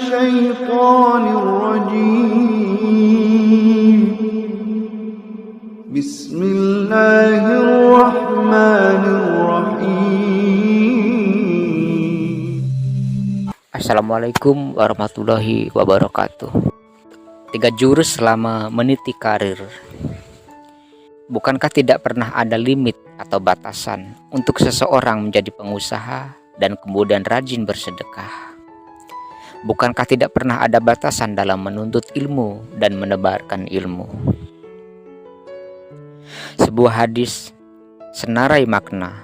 الشيطان الرجيم بسم الله الرحمن الرحيم. Assalamualaikum warahmatullahi wabarakatuh. 3 jurus selama meniti karir. Bukankah tidak pernah ada limit atau batasan untuk seseorang menjadi pengusaha dan kemudian rajin bersedekah? Bukankah tidak pernah ada batasan dalam menuntut ilmu dan menebarkan ilmu? Sebuah hadis senarai makna,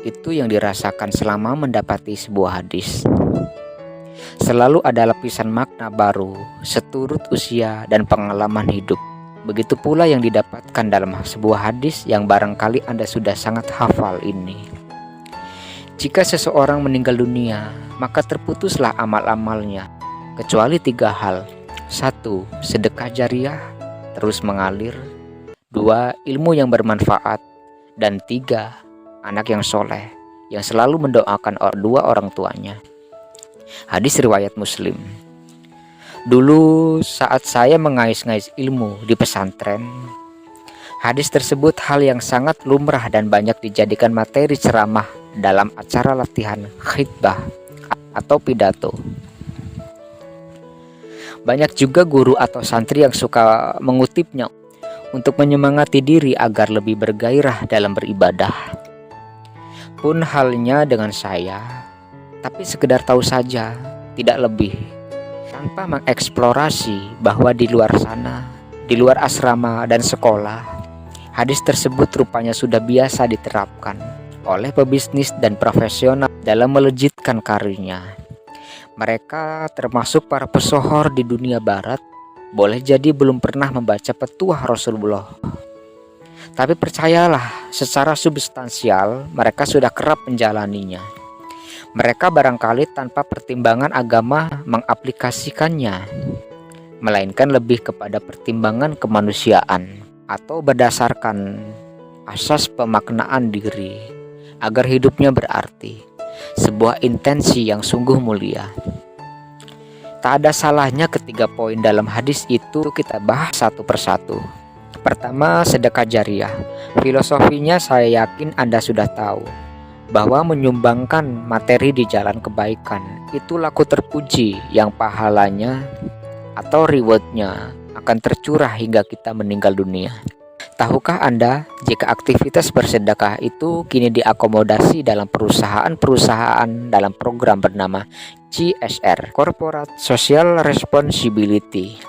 itu yang dirasakan selama mendapati sebuah hadis. Selalu ada lapisan makna baru seturut usia dan pengalaman hidup. Begitu pula yang didapatkan dalam sebuah hadis yang barangkali Anda sudah sangat hafal ini. Jika seseorang meninggal dunia, maka terputuslah amal-amalnya, kecuali 3 hal. 1. Sedekah jariah, terus mengalir. 2. Ilmu yang bermanfaat. Dan 3. Anak yang soleh, yang selalu mendoakan dua orang tuanya. Hadis riwayat Muslim. Dulu saat saya mengais-ngais ilmu di pesantren, hadis tersebut hal yang sangat lumrah dan banyak dijadikan materi ceramah dalam acara latihan khitbah atau pidato. Banyak juga guru atau santri yang suka mengutipnya untuk menyemangati diri agar lebih bergairah dalam beribadah. Pun halnya dengan saya, tapi sekedar tahu saja, tidak lebih. Tanpa mengeksplorasi bahwa di luar sana, di luar asrama dan sekolah, hadis tersebut rupanya sudah biasa diterapkan oleh pebisnis dan profesional dalam melejitkan karirnya. Mereka termasuk para pesohor di dunia barat, boleh jadi belum pernah membaca petuah Rasulullah. Tapi percayalah, secara substansial mereka sudah kerap menjalaninya. Mereka barangkali tanpa pertimbangan agama mengaplikasikannya, melainkan lebih kepada pertimbangan kemanusiaan atau berdasarkan asas pemaknaan diri agar hidupnya berarti, sebuah intensi yang sungguh mulia. Tak ada salahnya ketiga poin dalam hadis itu kita bahas satu persatu. Pertama, sedekah jariah. Filosofinya saya yakin Anda sudah tahu, bahwa menyumbangkan materi di jalan kebaikan itu laku terpuji yang pahalanya atau rewardnya akan tercurah hingga kita meninggal dunia. Tahukah Anda jika aktivitas bersedekah itu kini diakomodasi dalam perusahaan-perusahaan dalam program bernama CSR, Corporate Social Responsibility.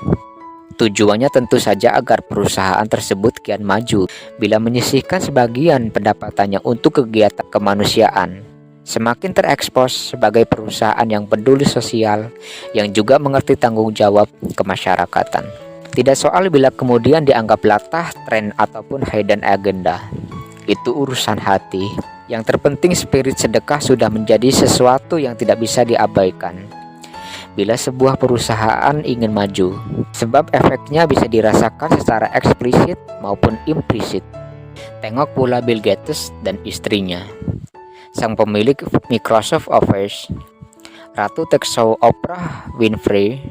Tujuannya tentu saja agar perusahaan tersebut kian maju bila menyisihkan sebagian pendapatannya untuk kegiatan kemanusiaan. Semakin terekspos sebagai perusahaan yang peduli sosial, yang juga mengerti tanggung jawab kemasyarakatan. Tidak soal bila kemudian dianggap latah, tren ataupun hidden agenda. Itu urusan hati. Yang terpenting spirit sedekah sudah menjadi sesuatu yang tidak bisa diabaikan bila sebuah perusahaan ingin maju, sebab efeknya bisa dirasakan secara eksplisit maupun implisit. Tengok pula Bill Gates dan istrinya, sang pemilik Microsoft Office, Ratu Tech Show Oprah Winfrey,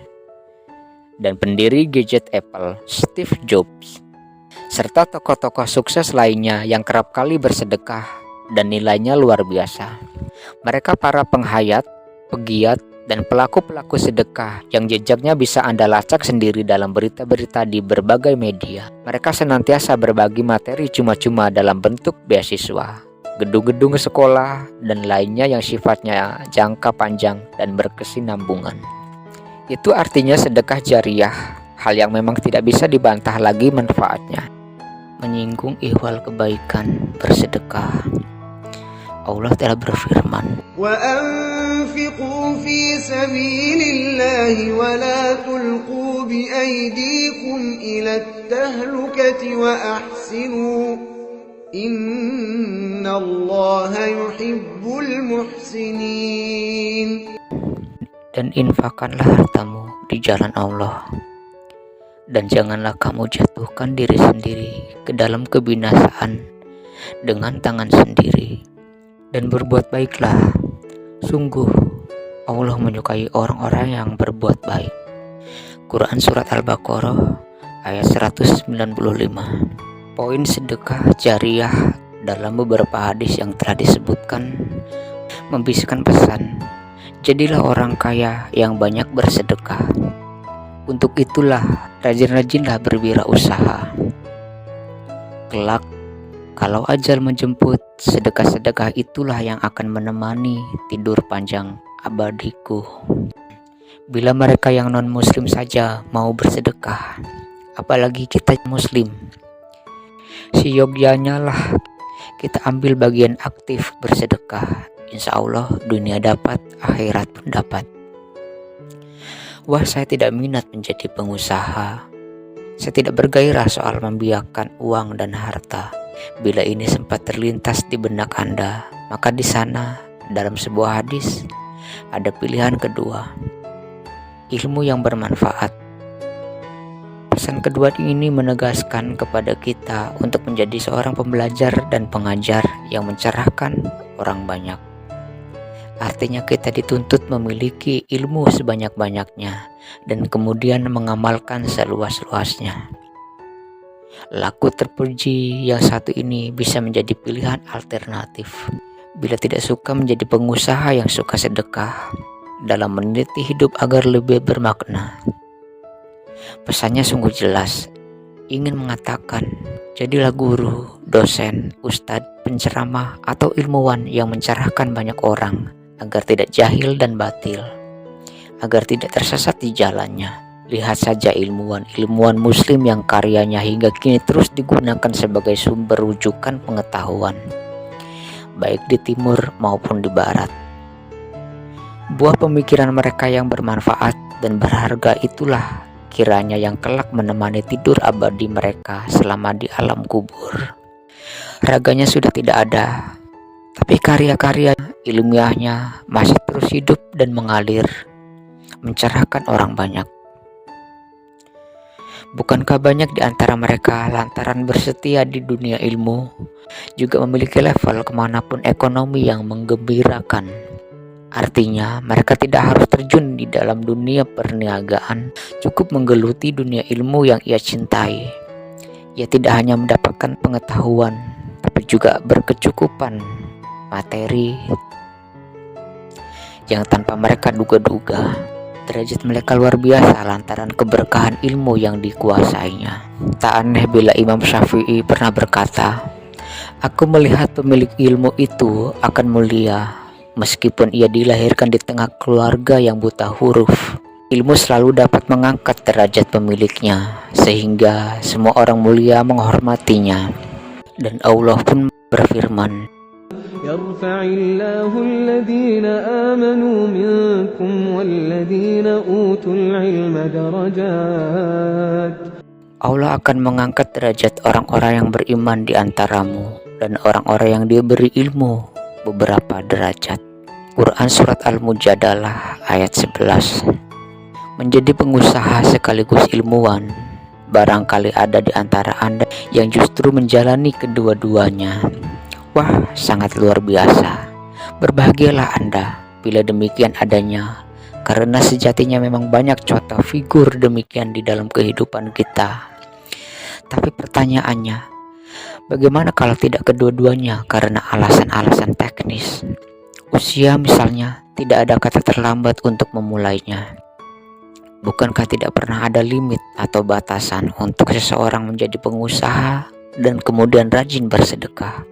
dan pendiri gadget Apple Steve Jobs, serta tokoh-tokoh sukses lainnya yang kerap kali bersedekah dan nilainya luar biasa. Mereka para penghayat, pegiat, dan pelaku-pelaku sedekah yang jejaknya bisa Anda lacak sendiri dalam berita-berita di berbagai media. Mereka senantiasa berbagi materi cuma-cuma dalam bentuk beasiswa, gedung-gedung sekolah, dan lainnya yang sifatnya jangka panjang dan berkesinambungan. Itu artinya sedekah jariah, hal yang memang tidak bisa dibantah lagi manfaatnya. Menyinggung ihwal kebaikan bersedekah, Allah telah berfirman, وَأَنْفِقُوا فِي سَبِيلِ اللَّهِ وَلَا تُلْقُوا بِأَيْدِيكُمْ إِلَى التَّهْلُكَةِ وَأَحْسِنُوا إِنَّ اللَّهَ يُحِبُّ الْمُحْسِنِينَ. Dan infakkanlah hartamu di jalan Allah, dan janganlah kamu jatuhkan diri sendiri ke dalam kebinasaan dengan tangan sendiri, dan berbuat baiklah. Sungguh Allah menyukai orang-orang yang berbuat baik. Quran Surat Al-Baqarah ayat 195. Poin sedekah jariah dalam beberapa hadis yang telah disebutkan membisikkan pesan, jadilah orang kaya yang banyak bersedekah. Untuk itulah rajin-rajinlah berwirausaha. Kelak kalau ajal menjemput, sedekah-sedekah itulah yang akan menemani tidur panjang abadiku. Bila mereka yang non-muslim saja mau bersedekah, apalagi kita muslim. Seyogyanya lah kita ambil bagian aktif bersedekah. Insya Allah dunia dapat, akhirat pun dapat. Wah, saya tidak minat menjadi pengusaha. Saya tidak bergairah soal membiarkan uang dan harta. Bila ini sempat terlintas di benak Anda, maka di sana dalam sebuah hadis ada pilihan kedua, ilmu yang bermanfaat. Pesan kedua ini menegaskan kepada kita untuk menjadi seorang pembelajar dan pengajar yang mencerahkan orang banyak. Artinya kita dituntut memiliki ilmu sebanyak-banyaknya dan kemudian mengamalkan seluas-luasnya. Laku terpuji yang satu ini bisa menjadi pilihan alternatif. Bila tidak suka menjadi pengusaha yang suka sedekah dalam meneliti hidup agar lebih bermakna. Pesannya sungguh jelas, ingin mengatakan, jadilah guru, dosen, ustadz, penceramah, atau ilmuwan yang mencerahkan banyak orang agar tidak jahil dan batil, agar tidak tersesat di jalannya. Lihat saja ilmuwan muslim yang karyanya hingga kini terus digunakan sebagai sumber rujukan pengetahuan, baik di timur maupun di barat. Buah pemikiran mereka yang bermanfaat dan berharga itulah kiranya yang kelak menemani tidur abadi mereka selama di alam kubur. Raganya sudah tidak ada, tapi karya-karya ilmiahnya masih terus hidup dan mengalir, mencerahkan orang banyak. Bukankah banyak di antara mereka lantaran bersetia di dunia ilmu juga memiliki level kemanapun ekonomi yang menggembirakan? Artinya mereka tidak harus terjun di dalam dunia perniagaan, cukup menggeluti dunia ilmu yang ia cintai. Ia tidak hanya mendapatkan pengetahuan, tapi juga berkecukupan materi yang tanpa mereka duga-duga. Derajat mereka luar biasa lantaran keberkahan ilmu yang dikuasainya. Tak aneh bila Imam Syafi'i pernah berkata, "Aku melihat pemilik ilmu itu akan mulia meskipun ia dilahirkan di tengah keluarga yang buta huruf. Ilmu selalu dapat mengangkat derajat pemiliknya sehingga semua orang mulia menghormatinya." Dan Allah pun berfirman, يرفع الله الذين آمنوا منكم والذين أوتوا العلم درجات. Allah akan mengangkat derajat orang-orang yang beriman di antaramu dan orang-orang yang diberi ilmu beberapa derajat. Quran Surat Al-Mujadalah ayat 11. Menjadi pengusaha sekaligus ilmuwan, barangkali ada di antara Anda yang justru menjalani kedua-duanya. Wah, sangat luar biasa. Berbahagialah Anda bila demikian adanya, karena sejatinya memang banyak contoh figur demikian di dalam kehidupan kita. Tapi pertanyaannya, bagaimana kalau tidak kedua-duanya karena alasan-alasan teknis? Usia misalnya, tidak ada kata terlambat untuk memulainya. Bukankah tidak pernah ada limit atau batasan untuk seseorang menjadi pengusaha dan kemudian rajin bersedekah?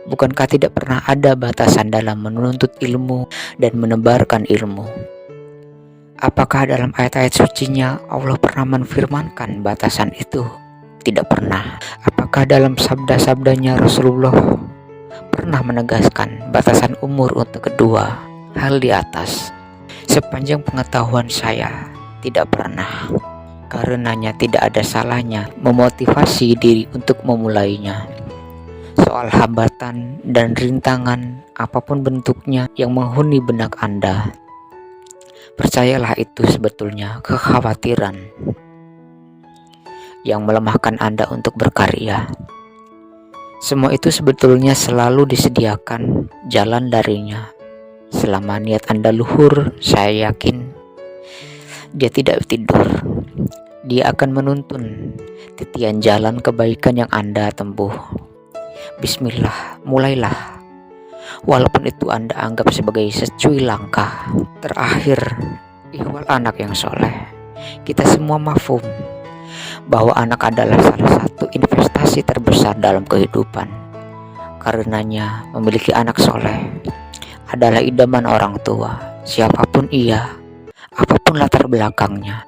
Bukankah tidak pernah ada batasan dalam menuntut ilmu dan menebarkan ilmu? Apakah dalam ayat-ayat sucinya Allah pernah menfirmankan batasan itu? Tidak pernah. Apakah dalam sabda-sabdanya Rasulullah pernah menegaskan batasan umur untuk kedua hal di atas? Sepanjang pengetahuan saya, tidak pernah. Karenanya tidak ada salahnya memotivasi diri untuk memulainya. Soal hambatan dan rintangan apapun bentuknya yang menghuni benak Anda, percayalah itu sebetulnya kekhawatiran yang melemahkan Anda untuk berkarya. Semua itu sebetulnya selalu disediakan jalan darinya. Selama niat Anda luhur, saya yakin dia tidak tidur. Dia akan menuntun titian jalan kebaikan yang Anda tempuh. Bismillah, mulailah. Walaupun itu Anda anggap sebagai secuil langkah terakhir, ihwal anak yang soleh. Kita semua mafhum bahwa anak adalah salah satu investasi terbesar dalam kehidupan. Karenanya memiliki anak soleh adalah idaman orang tua, siapapun ia, apapun latar belakangnya.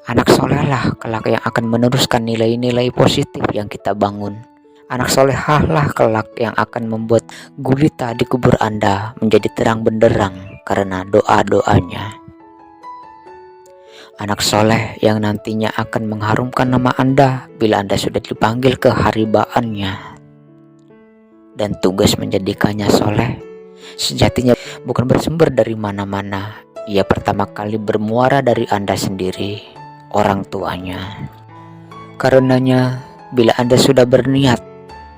Anak solehlah kelak yang akan meneruskan nilai-nilai positif yang kita bangun. Anak solehlah kelak yang akan membuat gulita di kubur Anda menjadi terang benderang karena doa-doanya. Anak soleh yang nantinya akan mengharumkan nama Anda bila Anda sudah dipanggil ke haribaannya. Dan tugas menjadikannya soleh sejatinya bukan bersumber dari mana-mana. Ia pertama kali bermuara dari Anda sendiri, orang tuanya. Karenanya bila Anda sudah berniat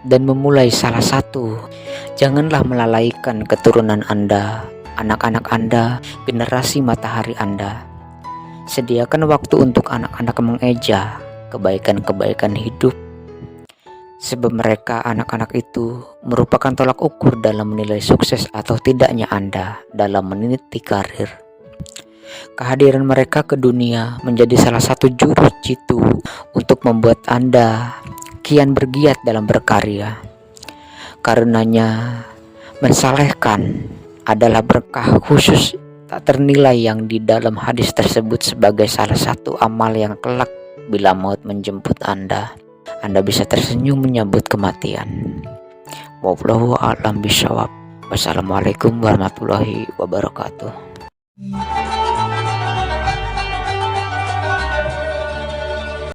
dan memulai salah satu, janganlah melalaikan keturunan Anda, anak-anak Anda, generasi matahari Anda. Sediakan waktu untuk anak-anak mengeja kebaikan-kebaikan hidup, sebab mereka anak-anak itu merupakan tolak ukur dalam menilai sukses atau tidaknya Anda dalam meniti karir. Kehadiran mereka ke dunia menjadi salah satu jurus jitu untuk membuat Anda kian bergiat dalam berkarya. Karenanya mensalehkan adalah berkah khusus tak ternilai yang di dalam hadis tersebut sebagai salah satu amal yang kelak bila maut menjemput Anda bisa tersenyum menyambut kematian. Wallahu a'lam bishawab. Wassalamualaikum warahmatullahi wabarakatuh.